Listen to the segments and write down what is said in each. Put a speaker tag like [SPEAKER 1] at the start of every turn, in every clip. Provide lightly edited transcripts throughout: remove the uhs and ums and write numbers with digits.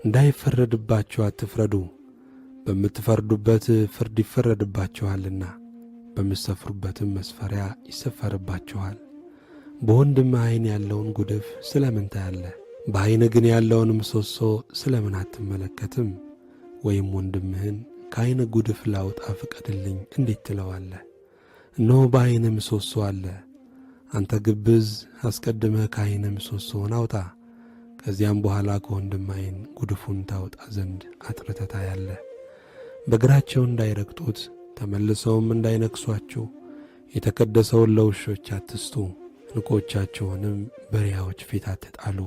[SPEAKER 1] እንዳይፈረድባችሁ አትፍረዱ፣ በምትፈርዱበት ፍርድ ይፈረድባችኋልና፣ በምትሰፍሩበትም መስፈሪያ ይሰፈርባችኋል። በወንድም ዓይን ያለውን ጉድፍ ስለምን ታያለህ? በዓይን ግን ያለውን ምሰሶ ስለምን አትመለከትም? ወይም ወንድምህን ከዓይን ጉድፍ ላውጣ ፍቀድልኝ እንዴት ትለዋለህ? እነሆ በዓይን ምሰሶ አለ። አንተ ግብዝ፣ አስቀድመህ ከዓይን ምሰሶውን አውጣ፣ ከዚያም በኋላ ከወንድም ዓይን ጉድፉን ታወጣ ዘንድ አጥርተህ ታያለህ። በእግራቸው እንዳይረግጡት ተመልሰውም እንዳይነክሷችሁ የተቀደሰውን ለውሾች አትስጡ፣ ዕንቆቻችሁንም በሪያዎች ፊት አትጣሉ።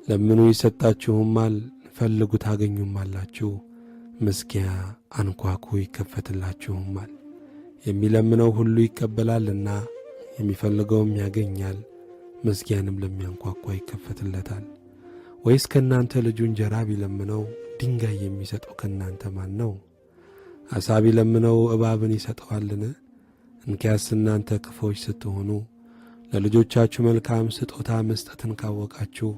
[SPEAKER 1] ለምኑ ይሰጣችሁማል፣ ፈልጉ ታገኙማላችሁ፣ መዝጊያ አንኳኩ ይከፈትላችሁማል። የሚለምነው ሁሉ ይቀበላልና የሚፈልገውም ያገኛል፣ መዝጊያንም ለሚያንኳኳ ይከፈትለታል። ወይስ ከእናንተ ልጁ እንጀራ ቢለምነው ድንጋይ የሚሰጠው ከእናንተ ማን ነው? ዓሣ ቢለምነው እባብን ይሰጠዋልን? እንኪያስ እናንተ ክፉዎች ስትሆኑ ለልጆቻችሁ መልካም ስጦታ መስጠትን ካወቃችሁ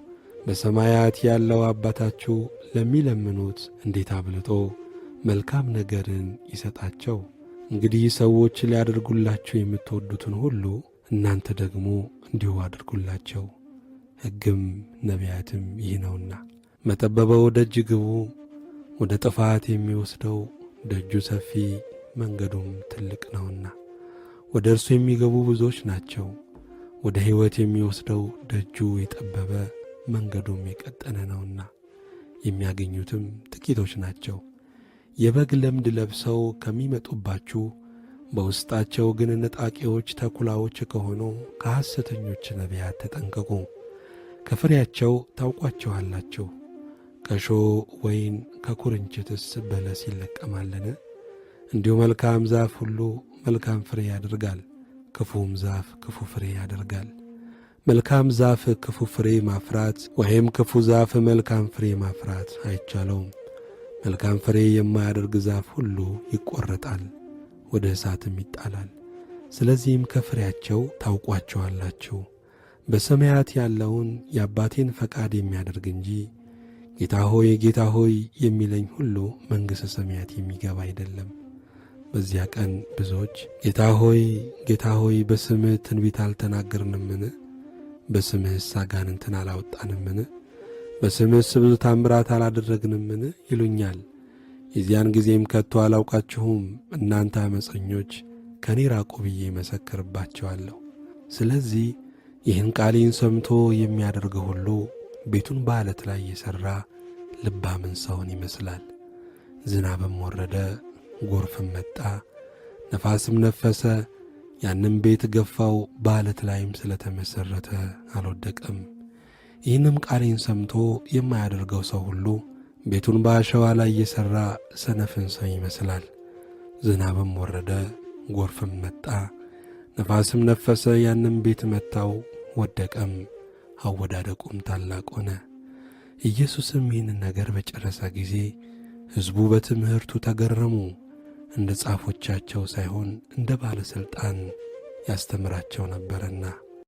[SPEAKER 1] በሰማያት ያለው አባታችሁ ለሚለምኑት እንዴት አብልጦ መልካም ነገርን ይሰጣቸው። እንግዲህ ሰዎች ሊያደርጉላችሁ የምትወዱትን ሁሉ እናንተ ደግሞ እንዲሁ አድርጉላቸው፣ ሕግም ነቢያትም ይህ ነውና። መጠበበው ደጅ ግቡ፣ ወደ ጥፋት የሚወስደው ደጁ ሰፊ መንገዱም ትልቅ ነውና፣ ወደ እርሱ የሚገቡ ብዙዎች ናቸው። ወደ ሕይወት የሚወስደው ደጁ የጠበበ መንገዱም የቀጠነ ነውና፣ የሚያገኙትም ጥቂቶች ናቸው። የበግ ለምድ ለብሰው ከሚመጡባችሁ በውስጣቸው ግን ነጣቂዎች ተኩላዎች ከሆኑ ከሐሰተኞች ነቢያት ተጠንቀቁ። ከፍሬያቸው ታውቋቸዋላችሁ። ከእሾህ ወይን ከኩርንችትስ በለስ ይለቀማልን? እንዲሁ መልካም ዛፍ ሁሉ መልካም ፍሬ ያደርጋል፣ ክፉም ዛፍ ክፉ ፍሬ ያደርጋል። መልካም ዛፍ ክፉ ፍሬ ማፍራት ወይም ክፉ ዛፍ መልካም ፍሬ ማፍራት አይቻለውም። መልካም ፍሬ የማያደርግ ዛፍ ሁሉ ይቈረጣል፣ ወደ እሳትም ይጣላል። ስለዚህም ከፍሬያቸው ታውቋቸዋላችሁ። በሰማያት ያለውን የአባቴን ፈቃድ የሚያደርግ እንጂ ጌታ ሆይ ጌታ ሆይ የሚለኝ ሁሉ መንግሥተ ሰማያት የሚገባ አይደለም። በዚያ ቀን ብዙዎች ጌታ ሆይ ጌታ ሆይ በስምህ ትንቢት አልተናገርንምን? በስምህስ አጋንንትን አላወጣንምን? በስምህስ ብዙ ታምራት አላደረግንምን? ይሉኛል። የዚያን ጊዜም ከቶ አላውቃችሁም እናንተ ዓመፀኞች ከኔ ራቁ ብዬ መሰክርባቸዋለሁ። ስለዚህ ይህን ቃሌን ሰምቶ የሚያደርገው ሁሉ ቤቱን በዓለት ላይ የሠራ ልባምን ሰውን ይመስላል። ዝናብም ወረደ፣ ጎርፍም መጣ፣ ነፋስም ነፈሰ፣ ያንም ቤት ገፋው፣ በዓለት ላይም ስለተመሠረተ አልወደቀም። ይህንም ቃሌን ሰምቶ የማያደርገው ሰው ሁሉ ቤቱን በአሸዋ ላይ የሠራ ሰነፍን ሰው ይመስላል። ዝናብም ወረደ፣ ጎርፍም መጣ፣ ነፋስም ነፈሰ፣ ያንም ቤት መታው፣ ወደቀም፣ አወዳደቁም ታላቅ ሆነ። ኢየሱስም ይህን ነገር በጨረሰ ጊዜ ሕዝቡ በትምህርቱ ተገረሙ። እንደ ጻፎቻቸው ሳይሆን እንደ ባለሥልጣን ያስተምራቸው ነበርና።